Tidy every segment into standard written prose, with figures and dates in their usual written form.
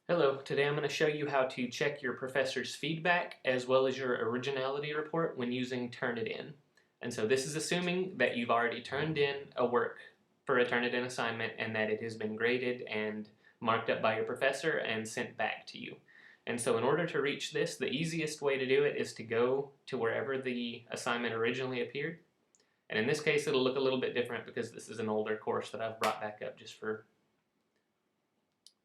Hello, today I'm going to show you how to check your professor's feedback as well as your originality report when using TurnItIn. And so this is assuming that you've already turned in a work for a TurnItIn assignment and that it has been graded and marked up by your professor and sent back to you. And so in order to reach this, the easiest way to do it is to go to wherever the assignment originally appeared. And in this case, it'll look a little bit different because this is an older course that I've brought back up just for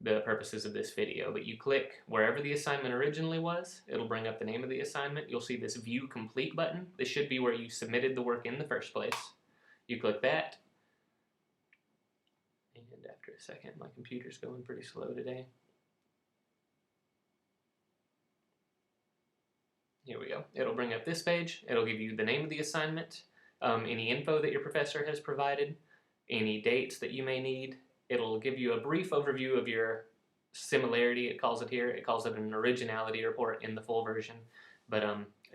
the purposes of this video, but you click wherever the assignment originally was, it'll bring up the name of the assignment. You'll see this View Complete button. This should be where you submitted the work in the first place. You click that, and after a second, my computer's going pretty slow today. Here we go. It'll bring up this page. It'll give you the name of the assignment, any info that your professor has provided, any dates that you may need. It'll give you a brief overview of your similarity, it calls it here. It calls it an originality report in the full version. But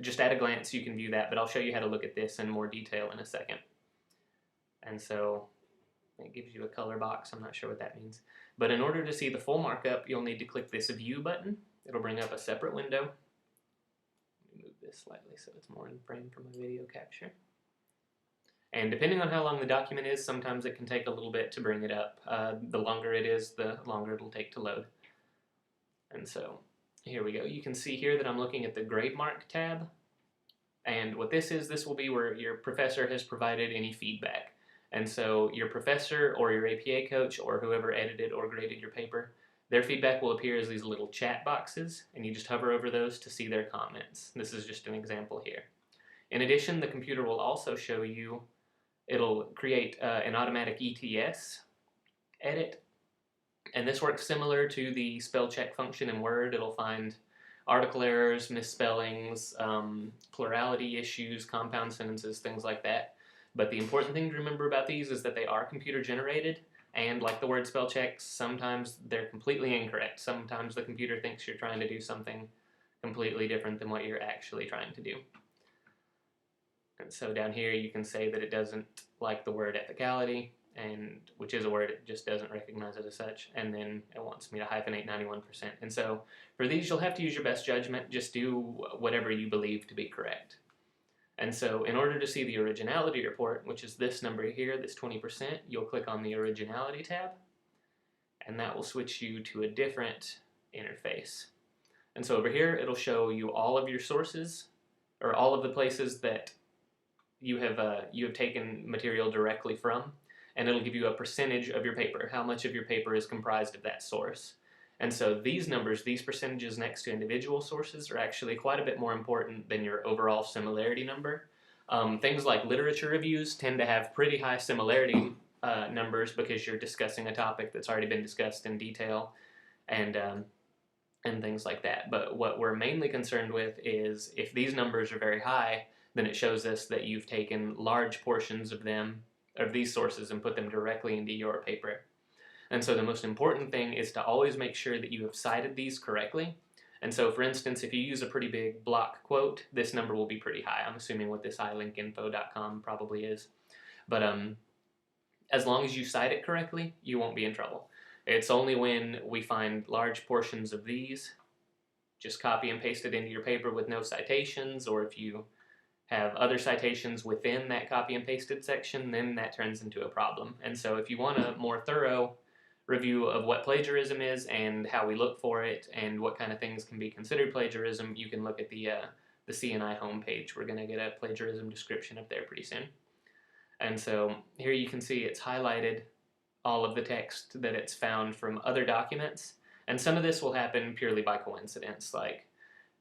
just at a glance, you can view that, but I'll show you how to look at this in more detail in a second. And so it gives you a color box. I'm not sure what that means. But in order to see the full markup, you'll need to click this View button. It'll bring up a separate window. Let me move this slightly so it's more in frame for my video capture. And depending on how long the document is, sometimes it can take a little bit to bring it up. The longer it is, the longer it'll take to load. And so here we go. You can see here that I'm looking at the grade mark tab. And what this is, this will be where your professor has provided any feedback. And so your professor or your APA coach or whoever edited or graded your paper, their feedback will appear as these little chat boxes, and you just hover over those to see their comments. This is just an example here. In addition, the computer will also show you, it'll create an automatic ETS edit, and this works similar to the spell check function in Word. It'll find article errors, misspellings, plurality issues, compound sentences, things like that. But the important thing to remember about these is that they are computer generated, and like the word spell checks, sometimes they're completely incorrect. Sometimes the computer thinks you're trying to do something completely different than what you're actually trying to do. And so down here you can say that it doesn't like the word ethicality, and which is a word it just doesn't recognize it as such, and then it wants me to hyphenate 91%. And so for these you'll have to use your best judgment, just do whatever you believe to be correct. And so in order to see the originality report, which is this number here, this 20%, you'll click on the originality tab, and that will switch you to a different interface. And so over here it'll show you all of your sources, or all of the places that you have taken material directly from, and it'll give you a percentage of your paper, how much of your paper is comprised of that source. And so these numbers, these percentages next to individual sources, are actually quite a bit more important than your overall similarity number. Things like literature reviews tend to have pretty high similarity numbers because you're discussing a topic that's already been discussed in detail, and things like that. But what we're mainly concerned with is if these numbers are very high, then it shows us that you've taken large portions of them, of these sources, and put them directly into your paper. And so the most important thing is to always make sure that you have cited these correctly. And so for instance, if you use a pretty big block quote, this number will be pretty high. I'm assuming what this ilinkinfo.com probably is. But as long as you cite it correctly, you won't be in trouble. It's only when we find large portions of these, just copy and paste it into your paper with no citations, or if you have other citations within that copy and pasted section, then that turns into a problem. And so if you want a more thorough review of what plagiarism is and how we look for it and what kind of things can be considered plagiarism, you can look at the CNI homepage. We're going to get a plagiarism description up there pretty soon. And so here you can see it's highlighted all of the text that it's found from other documents. And some of this will happen purely by coincidence, like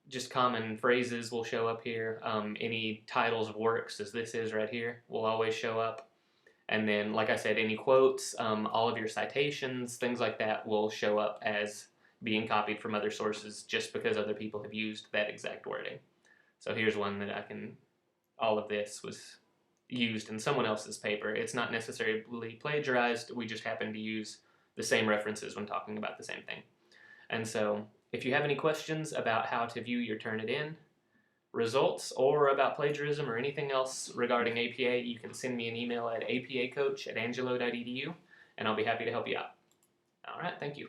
just common phrases will show up here. Any titles of works, as this is right here, will always show up. And then, like I said, any quotes, all of your citations, things like that will show up as being copied from other sources just because other people have used that exact wording. So here's one that all of this was used in someone else's paper. It's not necessarily plagiarized, we just happen to use the same references when talking about the same thing. And so if you have any questions about how to view your TurnItIn results or about plagiarism or anything else regarding APA, you can send me an email at apacoach@angelo.edu, and I'll be happy to help you out. All right, thank you.